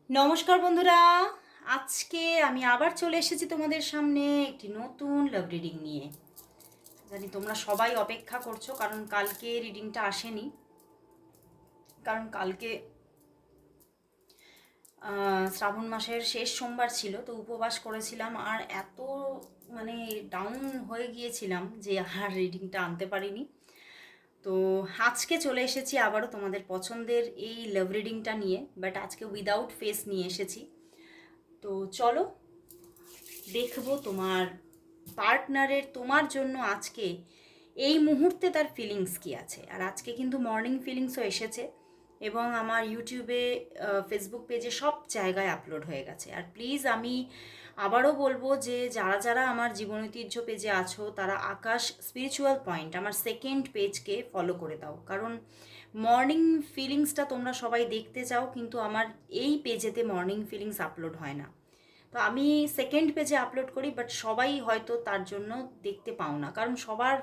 নমস্কার বন্ধুরা, আজকে আমি আবার চলে এসেছি তোমাদের সামনে একটি নতুন লাভ রিডিং নিয়ে। জানি তোমরা সবাই অপেক্ষা করছো, কারণ কালকে রিডিংটা আসেনি। কারণ কালকে শ্রাবণ মাসের শেষ সোমবার ছিল, তো উপবাস করেছিলাম আর এত মানে ডাউন হয়ে গিয়েছিলাম যে আর রিডিংটা আনতে পারিনি। তো আজকে চলে এসেছি আবারও তোমাদের পছন্দের এই লাভ রিডিংটা নিয়ে, বাট আজকে উইদাউট ফেস নিয়ে এসেছি। তো চলো দেখবো তোমার পার্টনারের তোমার জন্য আজকে এই মুহূর্তে তার ফিলিংস কী আছে। আর আজকে কিন্তু মর্নিং ফিলিংসও এসেছে এবং আমার ইউটিউবে, ফেসবুক পেজে সব জায়গায় আপলোড হয়ে গেছে। আর প্লিজ আমি আবারও বলবো যে যারা যারা আমার জীবন ঐতিহ্য পেজে আছো তারা আকাশ স্পিরিচুয়াল পয়েন্ট আমার সেকেন্ড পেজকে ফলো করে দাও, কারণ মর্নিং ফিলিংসটা তোমরা সবাই দেখতে চাও, কিন্তু আমার এই পেজেতে মর্নিং ফিলিংস আপলোড হয় না। তো আমি সেকেন্ড পেজে আপলোড করি, বাট সবাই হয়তো তার জন্য দেখতে পাও না, কারণ সবার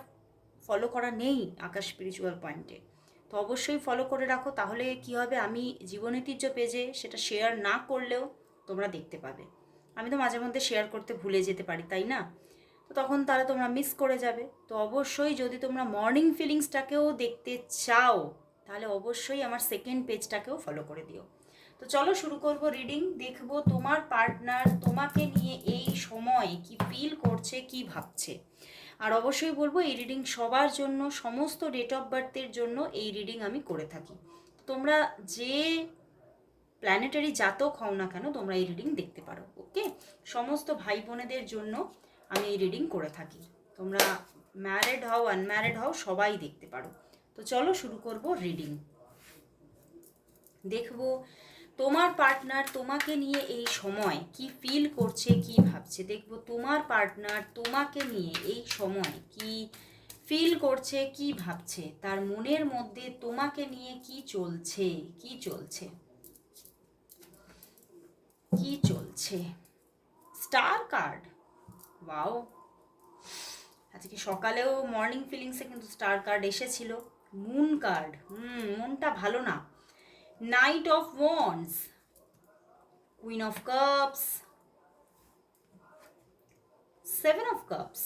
ফলো করা নেই আকাশ স্পিরিচুয়াল পয়েন্টে। তো অবশ্যই ফলো করে রাখো, তাহলে কি হবে, আমি জীবন ঐতিহ্য পেজে সেটা শেয়ার না করলেও তোমরা দেখতে পাবে। আমি তো মাঝে মধ্যে শেয়ার করতে ভুলে যেতে পারি, তাই না? তো তখন তাহলে তোমরা মিস করে যাবে। তো অবশ্যই যদি তোমরা মর্নিং ফিলিংসটাকেও দেখতে চাও তাহলে অবশ্যই আমার সেকেন্ড পেজটাকেও ফলো করে দিও। তো চলো শুরু করব রিডিং। দেখবো তোমার পার্টনার তোমাকে নিয়ে এই সময় কি ফিল করছে, কি ভাবছে। আর অবশ্যই বলবো এই রিডিং সবার জন্য, সমস্ত ডেট অফ বার্থের জন্য এই রিডিং আমি করে থাকি। তোমরা যে প্ল্যানেটারি জাতক হও না কেন তোমরা এই রিডিং দেখতে পারো। ওকে, সমস্ত ভাই বোনেদের জন্য আমি এই রিডিং করে থাকি। তোমরা ম্যারিড হও আনম্যারিড হও সবাই দেখতে পারো। তো চলো শুরু করব রিডিং। দেখবো তোমার পার্টনার তোমাকে নিয়ে এই সময় কি ফিল করছে, কি ভাবছে। দেখবো তোমার পার্টনার তোমাকে নিয়ে এই সময় কি ফিল করছে, কি ভাবছে, তার মনের মধ্যে তোমাকে নিয়ে কি চলছে, কি চলছে, কি চলছে। Star card, wow. আজকে সকালেও মর্নিং ফিলিংসে কিন্তু স্টার কার্ড এসেছিল। মুন কার্ড, মনটা ভালো না। Night of wands, queen of cups, seven of cups,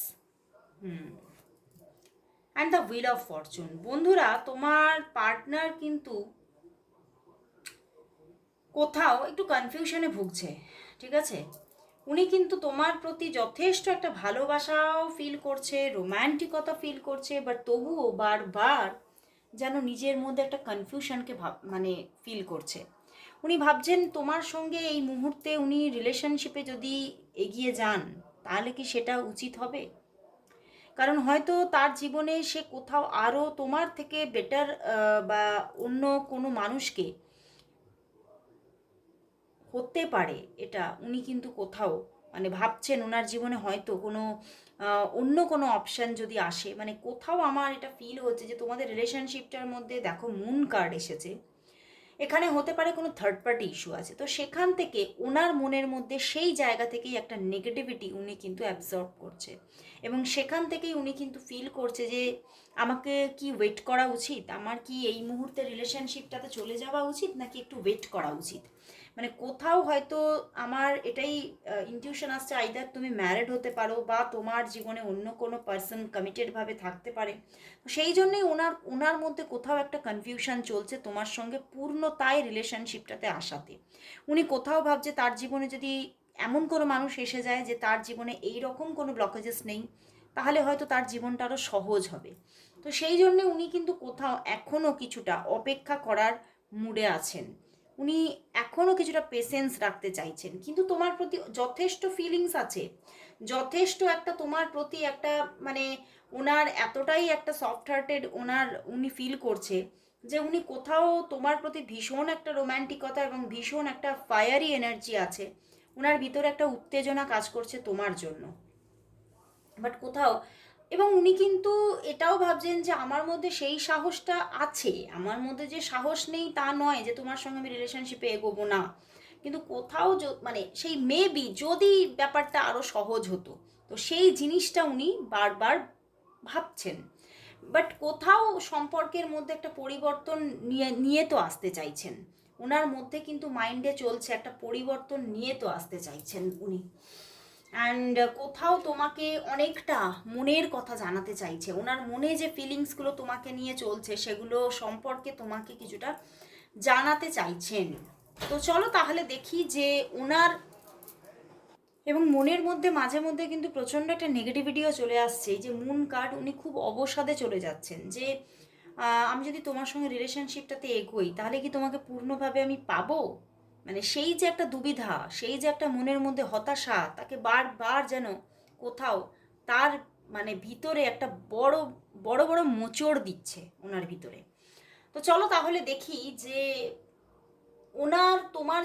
and the wheel of Fortune. বন্ধুরা, তোমার পার্টনার কিন্তু কোথাও একটু কনফিউশনে ভুগছে, ঠিক আছে? উনি কিন্তু তোমার প্রতি যথেষ্ট একটা ভালোবাসাও ফিল করছে, রোম্যান্টিকতা ফিল করছে, বাট তবুও বারবার যেন নিজের মধ্যে একটা কনফিউশনকে মানে ফিল করছে। উনি ভাবছেন তোমার সঙ্গে এই মুহূর্তে উনি রিলেশনশিপে যদি এগিয়ে যান তাহলে কি সেটা উচিত হবে। কারণ হয়তো তার জীবনে সে কোথাও আরও তোমার থেকে বেটার বা অন্য কোনো মানুষকে হতে পারে, এটা উনি কিন্তু কোথাও মানে ভাবছেন ওনার জীবনে হয়তো কোনো অন্য কোনো অপশান যদি আসে, মানে কোথাও আমার এটা ফিল হচ্ছে যে তোমাদের রিলেশনশিপটার মধ্যে দেখো মুন কার্ড এসেছে, এখানে হতে পারে কোনো থার্ড পার্টি ইস্যু আছে। তো সেখান থেকে ওনার মনের মধ্যে সেই জায়গা থেকেই একটা নেগেটিভিটি উনি কিন্তু অ্যাবজর্ব করছে, এবং সেখান থেকেই উনি কিন্তু ফিল করছে যে আমাকে কি ওয়েট করা উচিত, আমার কি এই মুহূর্তে রিলেশনশিপটাতে চলে যাওয়া উচিত নাকি একটু ওয়েট করা উচিত। মানে কোথাও হয়তো আমার এটাই ইনটিউশন আসছে, আইদার তুমি ম্যারিড হতে পারো বা তোমার জীবনে অন্য কোনো পার্সন কমিটেডভাবে থাকতে পারে। সেই জন্যই ওনার ওনার মধ্যে কোথাও একটা কনফিউশন চলছে তোমার সঙ্গে পূর্ণতায় রিলেশনশিপটাতে আসাতে। উনি কোথাও ভাবছে তার জীবনে যদি এমন কোনো মানুষ এসে যায় যে তার জীবনে এই রকম কোনো ব্লকেজেস নেই, তাহলে হয়তো তার জীবনটা আরও সহজ হবে। তো সেই জন্যে উনি কিন্তু কোথাও এখনও কিছুটা অপেক্ষা করার মুডে আছেন। উনি এখনও কিছুটা পেশেন্স রাখতে চাইছেন, কিন্তু তোমার প্রতি যথেষ্ট ফিলিংস আছে, যথেষ্ট একটা তোমার প্রতি একটা মানে ওনার এতটাই একটা সফট হার্টেড উনি ফিল করছে যে উনি কোথাও তোমার প্রতি ভীষণ একটা রোম্যান্টিকতা এবং ভীষণ একটা ফায়ারি এনার্জি আছে। ওনার ভিতরে একটা উত্তেজনা কাজ করছে তোমার জন্য, বাট কোথাও, এবং উনি কিন্তু এটাও ভাবছেন যে আমার মধ্যে সেই সাহসটা আছে, আমার মধ্যে যে সাহস নেই তা নয় যে তোমার সঙ্গে আমি রিলেশনশিপে এগোবো না, কিন্তু কোথাও মানে সেই মেবি যদি ব্যাপারটা আরও সহজ হতো, তো সেই জিনিসটা উনি বারবার ভাবছেন। বাট কোথাও সম্পর্কের মধ্যে একটা পরিবর্তন নিয়ে নিয়ে তো আসতে চাইছেন। ওনার মধ্যে কিন্তু মাইন্ডে চলছে একটা পরিবর্তন নিয়ে তো আসতে চাইছেন উনি। অ্যান্ড কোথাও তোমাকে অনেকটা মনের কথা জানাতে চাইছে, ওনার মনে যে ফিলিংসগুলো তোমাকে নিয়ে চলছে সেগুলো সম্পর্কে তোমাকে কিছুটা জানাতে চাইছেন। তো চলো তাহলে দেখি যে ওনার, এবং মনের মধ্যে মাঝে মধ্যে কিন্তু প্রচণ্ড একটা নেগেটিভিটিও চলে আসছে। এই যে মুন কার্ড, উনি খুব অবসাদে চলে যাচ্ছেন যে আমি যদি তোমার সঙ্গে রিলেশনশিপটাতে এগোই তাহলে কি তোমাকে পূর্ণভাবে আমি পাবো, মানে সেই যে একটা দুবিধা, সেই যে একটা মনের মধ্যে হতাশা, তাকে বারবার যেন কোথাও তার মানে ভিতরে একটা বড় বড় বড় মোচড় দিচ্ছে ওনার ভিতরে। তো চলো তাহলে দেখি যে ওনার তোমার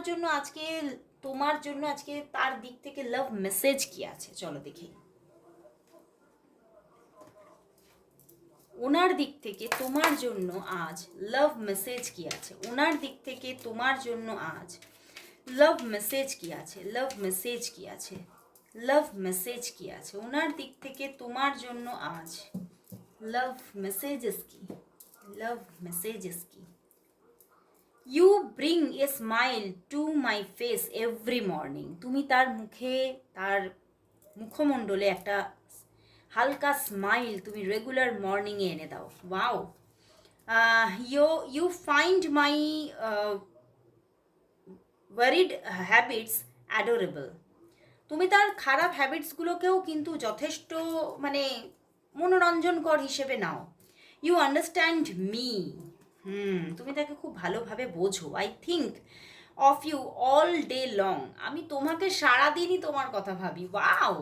জন্য আজকে তার দিক থেকে লাভ মেসেজ কি আছে। চলো দেখি ওনার দিক থেকে তোমার জন্য আজ লাভ মেসেজ কি আছে। ওনার দিক থেকে তোমার জন্য আজ লাভ মেসেজ কি আছে, লাভ মেসেজ কি আছে, লাভ মেসেজ কি আছে ওনার দিক থেকে তোমার জন্য আজ। লাভ মেসেজেস কি, লাভ মেসেজেস কি। You bring a smile to my face every morning. তুমি তার মুখে, তার মুখমণ্ডলে একটা হালকা স্মাইল তুমি রেগুলার মর্নিংয়ে এনে দাও। Wow, you find my weird habits adorable. তুমি তার খারাপ হ্যাবিটসগুলোকেও কিন্তু যথেষ্ট মানে মনোরঞ্জনকর হিসেবে নাও। You understand me. তুমি তাকে খুব ভালোভাবে বোঝো। I think of you all day long. আমি তোমাকে সারাদিনই তোমার কথা ভাবি। Wow,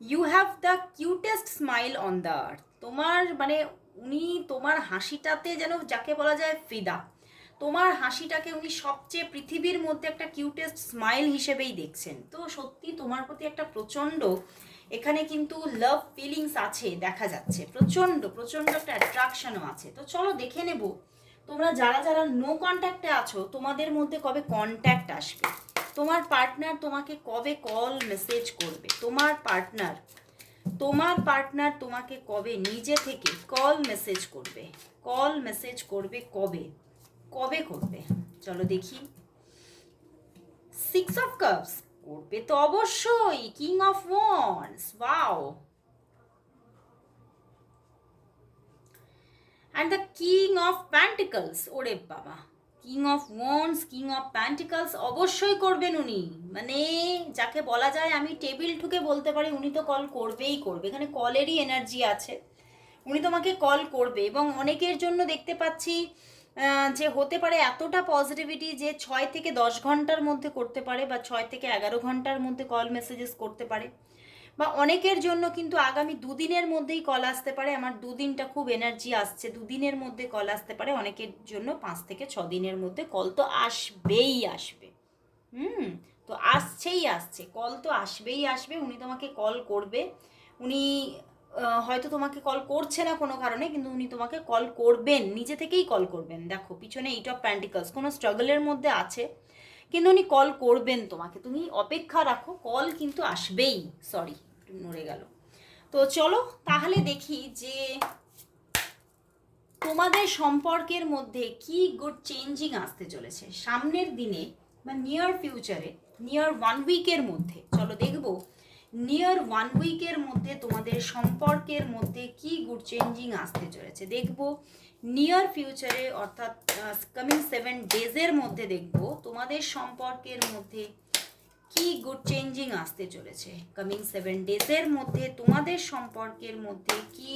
you have the cutest smile on the earth. তোমার মানে উনি তোমার হাসিটাতে যেন যাকে বলা যায় ফিদা। তোমার হাসিটাকে উনি সবচেয়ে পৃথিবীর মধ্যে একটা কিউটেস্ট স্মাইল হিসেবেই দেখছেন। তো সত্যি তোমার প্রতি একটা প্রচণ্ড এখানে কিন্তু লাভ ফিলিংস আছে দেখা যাচ্ছে, প্রচণ্ড প্রচণ্ড একটা অ্যাট্রাকশনও আছে। তো চলো দেখে নেব তোমরা যারা যারা নো কন্ট্যাক্টে আছো তোমাদের মধ্যে কবে কন্ট্যাক্ট আসবে, তোমার পার্টনার তোমাকে কবে কল মেসেজ করবে, তোমার পার্টনার তোমাকে কবে নিজে থেকে কল মেসেজ করবে, কল মেসেজ করবে কবে, কবে করবে। চলো দেখি। 6 অফ কাপস করবে তো অবশ্যই। King of wands, wow, and the king of pentacles. ওরে বাবা, king of wands, king of pentacles অবশ্যই করবেন উনি। মানে যাকে বলা যায় আমি টেবিল ঠুকে বলতে পারি উনি তো কল করবেই করবে। এখানে কলেরই এনার্জি আছে, উনি তোমাকে কল করবে। এবং অনেকের জন্য দেখতে পাচ্ছি যে হতে পারে এতটা পজিটিভিটি যে 6 থেকে 10 ঘন্টার মধ্যে করতে পারে, বা 6 থেকে 11 ঘন্টার মধ্যে কল মেসেজেস করতে পারে। বা অনেকের জন্য কিন্তু আগামী 2 দিনের মধ্যেই কল আসতে পারে। আমার 2 দিনটা খুব এনার্জি আসছে, 2 দিনের মধ্যে কল আসতে পারে। অনেকের জন্য 5 থেকে 6 দিনের মধ্যে কল তো আসবেই আসবে। তো আসছেই আসছে, কল তো আসবেই আসবে। উনি তোমাকে কল করবে। উনি হয়তো তোমাকে কল করছে না কোনো কারণে, কিন্তু উনি তোমাকে কল করবেন, নিজে থেকেই কল করবেন। দেখো পিছনে 8 অফ প্যান্টিকলস, কোনো স্ট্রাগলের মধ্যে আছে কিন্তু উনি কল করবেন তোমাকে, তুমি অপেক্ষা রাখো, কল কিন্তু আসবেই। সরি, একটু নড়ে গেল। তো চলো তাহলে দেখি যে তোমাদের সম্পর্কের মধ্যে কি গুড চেঞ্জিং আসতে চলেছে সামনের দিনে বা নিয়ার ফিউচারে, নিয়ার 1 উইকের মধ্যে। চলো দেখবো নিয়ার 1 উইকের মধ্যে তোমাদের সম্পর্কের মধ্যে কি গুড চেঞ্জিং আসতে চলেছে। দেখবো নিয়ার ফিউচারে অর্থাৎ কামিং 7 ডেজের মধ্যে দেখবো তোমাদের সম্পর্কের মধ্যে কি গুড চেঞ্জিং আসতে চলেছে। কামিং 7 ডেজের মধ্যে তোমাদের সম্পর্কের মধ্যে কি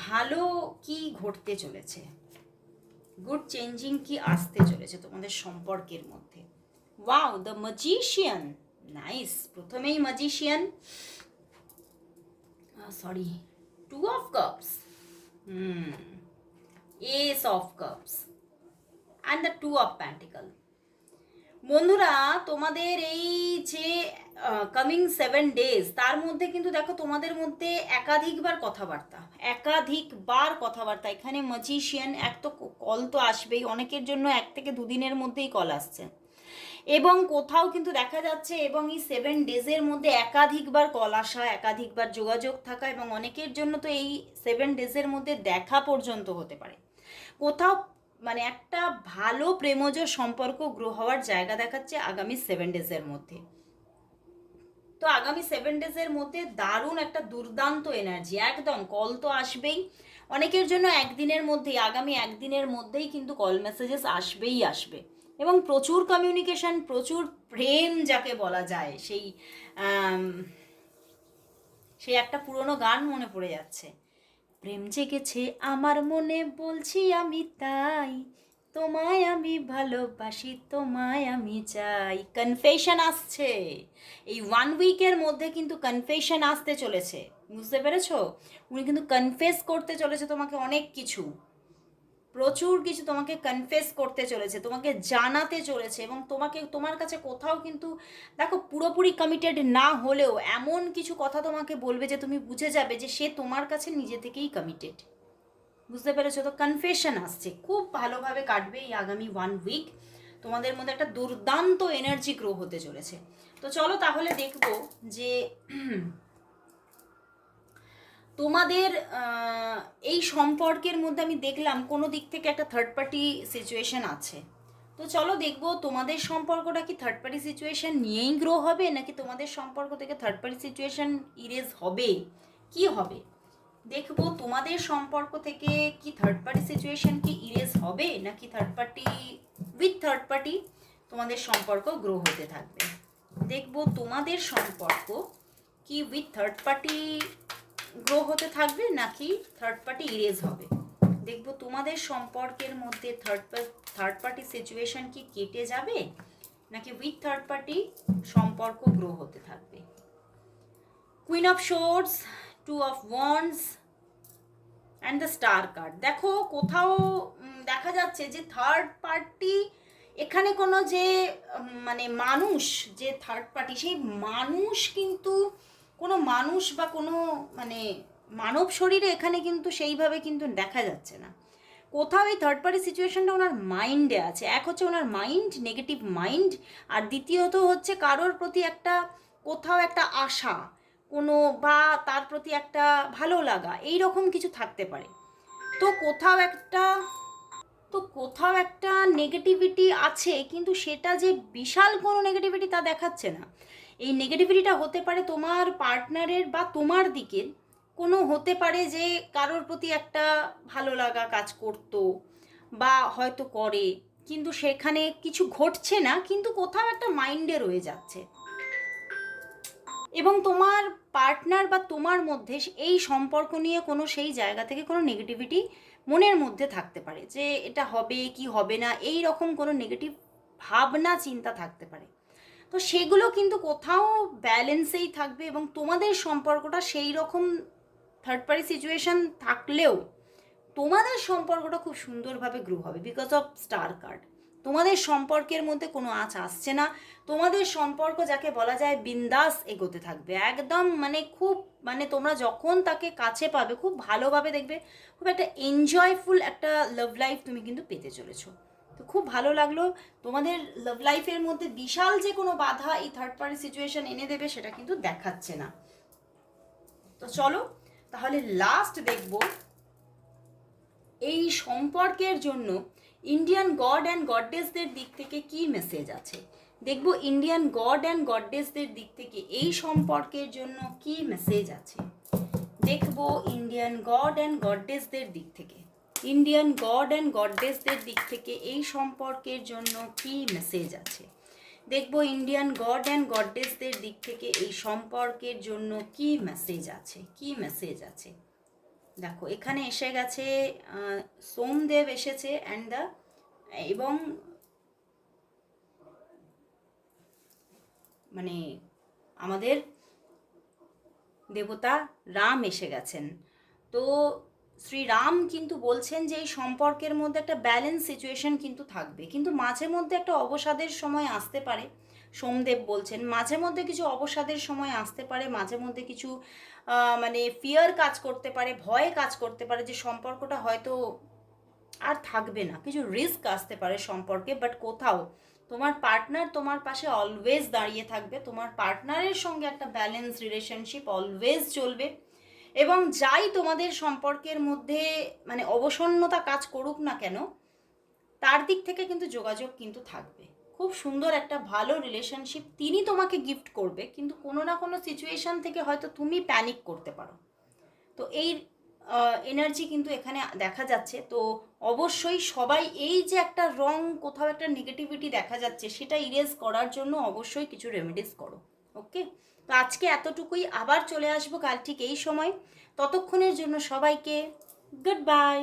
ভালো কি ঘটতে চলেছে, গুড চেঞ্জিং কি আসতে চলেছে তোমাদের সম্পর্কের মধ্যে। Wow, the magician, nice. প্রথমেই magician, sorry, 2 of cups, ace of cups and the 2 of pentacles. বন্ধুরা তোমাদের এই যে কামিং 7 ডেজ তার মধ্যে কিন্তু দেখো তোমাদের মধ্যে একাধিকবার কথাবার্তা। এখানে ম্যাজিশিয়ান, এক তো কল তো আসবেই, অনেকের জন্য 1 থেকে 2 দিনের মধ্যেই কল আসছে। এবং কোথাও কিন্তু দেখা যাচ্ছে এবং এই 7 ডেজের মধ্যে একাধিকবার কল আসা, একাধিকবার যোগাযোগ থাকা, এবং অনেকের জন্য তো এই 7 ডেজের মধ্যে দেখা পর্যন্ত হতে পারে। কোথাও মানে একটা ভালো প্রেমজ সম্পর্ক গ্রো হওয়ার জায়গা দেখাচ্ছে আগামী 7 ডেজের মধ্যে। তো আগামী 7 ডেজের মধ্যে দারুণ একটা দুর্দান্ত এনার্জি, একদম কল তো আসবেই। অনেকের জন্য একদিনের মধ্যেই, আগামী একদিনের মধ্যেই কিন্তু কল মেসেজেস আসবেই আসবে, এবং প্রচুর কমিউনিকেশন, প্রচুর প্রেম যাকে বলা যায়, আম, সেই একটা পুরনো গান মনে পড়ে যাচ্ছে, প্রেম জেগেছে আমার মনে বলছি আমি তাই, তোমায় আমি ভালোবাসি, তোমায় আমি চাই। কনফেশন আসছে এই 1 উইকের মধ্যে, কিন্তু কনফেশন আসতে চলেছে, বুঝতে পেরেছো? উনি কিন্তু কনফেস করতে চলেছে তোমাকে অনেক কিছু, প্রচুর কিছু তোমাকে কনফেস করতে চলেছে, তোমাকে জানাতে চলেছে, এবং তোমার কাছে কোথাও কিন্তু দেখো পুরোপুরি কমিটেড না হলেও এমন কিছু কথা তোমাকে বলবে যে তুমি বুঝে যাবে যে সে তোমার কাছে নিজে থেকেই কমিটেড, বুঝতে পেরেছো? তো কনফেশন আসছে, খুব ভালোভাবে কাটবে এই আগামী 1 উইক, তোমাদের মধ্যে একটা দুর্দান্ত এনার্জি গ্রো হতে চলেছে। তো চলো তাহলে দেখবো যে তোমাদের এই সম্পর্কের মধ্যে আমি দেখলাম কোনো দিক থেকে একটা থার্ড পার্টি সিচুয়েশন আছে। তো চলো দেখবো তোমাদের সম্পর্কটা কি থার্ড পার্টি সিচুয়েশন নিয়েই গ্রো হবে, নাকি তোমাদের সম্পর্ক থেকে থার্ড পার্টি সিচুয়েশন ইরেজ হবে, কি হবে। দেখবো তোমাদের সম্পর্ক থেকে কি থার্ড পার্টি সিচুয়েশন কি ইরেজ হবে, নাকি থার্ড পার্টি তোমাদের সম্পর্ক গ্রো হতে থাকবে। দেখবো তোমাদের সম্পর্ক কি উইথ থার্ড পার্টি গ্রো হতে থাকবে, নাকি থার্ড পার্টি ইরেজ হবে। দেখবো তোমাদের সম্পর্কের মধ্যে থার্ড পার্টি সিচুয়েশন কি কেটে যাবে, নাকি উইথ থার্ড পার্টি সম্পর্ক গ্রো হতে থাকবে। Queen of swords, 2 of wands and the star card. দেখো কোথাও দেখা যাচ্ছে যে থার্ড পার্টি এখানে কোনো যে মানে মানুষ, যে থার্ড পার্টি, সেই মানুষ কিন্তু কোনো মানুষ বা কোনো মানে মানব শরীরে এখানে কিন্তু সেইভাবে কিন্তু দেখা যাচ্ছে না। কোথাও এই থার্ড পার্টি সিচুয়েশনটা ওনার মাইন্ডে আছে। এক হচ্ছে ওনার মাইন্ড, নেগেটিভ মাইন্ড, আর দ্বিতীয়ত হচ্ছে কারোর প্রতি একটা কোথাও একটা আশা, কোনো বা তার প্রতি একটা ভালো লাগা, এই রকম কিছু থাকতে পারে। তো কোথাও একটা নেগেটিভিটি আছে, কিন্তু সেটা যে বিশাল কোনো নেগেটিভিটি তা দেখাচ্ছে না। এই নেগেটিভিটিটা হতে পারে তোমার পার্টনারের বা তোমার দিকের কোনো, হতে পারে যে কারোর প্রতি একটা ভালো লাগা কাজ করতো বা হয়তো করে, কিন্তু সেখানে কিছু ঘটছে না, কিন্তু কোথাও একটা মাইন্ডে রয়ে যাচ্ছে। এবং তোমার পার্টনার বা তোমার মধ্যে এই সম্পর্ক নিয়ে কোনো সেই জায়গা থেকে কোনো নেগেটিভিটি মনের মধ্যে থাকতে পারে, যে এটা হবে কি হবে না, এই রকম কোনো নেগেটিভ ভাবনা চিন্তা থাকতে পারে। তো সেগুলো কিন্তু কোথাও ব্যালেন্সেই থাকবে, এবং তোমাদের সম্পর্কটা সেই রকম থার্ড পার্টি সিচুয়েশন থাকলেও তোমাদের সম্পর্কটা খুব সুন্দরভাবে গ্রো হবে বিকজ অফ স্টার কার্ড। তোমাদের সম্পর্কের মধ্যে কোনো আঁচ আসছে না, তোমাদের সম্পর্ক যাকে বলা যায় বিন্দাস এগোতে থাকবে একদম, মানে খুব, মানে তোমরা যখন তাকে কাছে পাবে খুব ভালোভাবে দেখবে, খুব একটা এনজয়ফুল একটা লাভ লাইফ তুমি কিন্তু পেতে চলেছো। তো খুব ভালো লাগলো। তোমাদের লাভ লাইফের মধ্যে বিশাল যে কোনো বাধা এই থার্ড পার্টি সিচুয়েশন এনে দেবে সেটা কিন্তু দেখাচ্ছে না। তো চলো তাহলে লাস্ট দেখবো এই সম্পর্কের জন্য ইন্ডিয়ান গড অ্যান্ড গডডেসদের দিক থেকে কি মেসেজ আছে। দেখব ইন্ডিয়ান গড অ্যান্ড গডডেসদের দিক থেকে এই সম্পর্কের জন্য কি মেসেজ আছে। দেখব ইন্ডিয়ান গড অ্যান্ড গডডেসদের দিক থেকে, ইন্ডিয়ান গড অ্যান্ড গডডেসদের দিক থেকে এই সম্পর্কের জন্য কি মেসেজ আছে। দেখব ইন্ডিয়ান গড অ্যান্ড গডডেসদের দিক থেকে এই সম্পর্কের জন্য কি মেসেজ আছে, কি মেসেজ আছে। দেখো এখানে এসে গেছে সোমদেব এসেছে এবং মানে আমাদের দেবতা রাম এসে গেছেন। তো শ্রীরাম কিন্তু বলছেন যে এই সম্পর্কের মধ্যে একটা ব্যালেন্স সিচুয়েশন কিন্তু থাকবে, কিন্তু মাঝে মধ্যে একটা অবসাদের সময় আসতে পারে। সোমদেব বলছেন মাঝে মধ্যে কিছু অবসাদের সময় আসতে পারে, মাঝে মধ্যে কিছু মানে ফিয়ার কাজ করতে পারে, ভয় কাজ করতে পারে যে সম্পর্কটা হয়তো আর থাকবে না, কিছু রিস্ক আসতে পারে সম্পর্কে। বাট কোথাও তোমার পার্টনার তোমার পাশে অলওয়েজ দাঁড়িয়ে থাকবে, তোমার পার্টনারের সঙ্গে একটা ব্যালেন্স রিলেশনশিপ অলওয়েজ চলবে, এবং যাই তোমাদের সম্পর্কের মধ্যে মানে অবসন্নতা কাজ করুক না কেন, তার দিক থেকে কিন্তু যোগাযোগ কিন্তু থাকবে। খুব সুন্দর একটা ভালো রিলেশনশিপ তিনি তোমাকে গিফট করবে, কিন্তু কোনো না কোনো সিচুয়েশান থেকে হয়তো তুমি প্যানিক করতে পারো। তো এই এনার্জি কিন্তু এখানে দেখা যাচ্ছে। তো অবশ্যই সবাই এই যে একটা রং, কোথাও একটা নেগেটিভিটি দেখা যাচ্ছে, সেটা ইরেজ করার জন্য অবশ্যই কিছু রেমেডিস করো। ওকে, তো আজকে এতটুকুই, আবার চলে আসবো কাল ঠিক এই সময়। ততক্ষণের জন্য সবাইকে গুড বাই।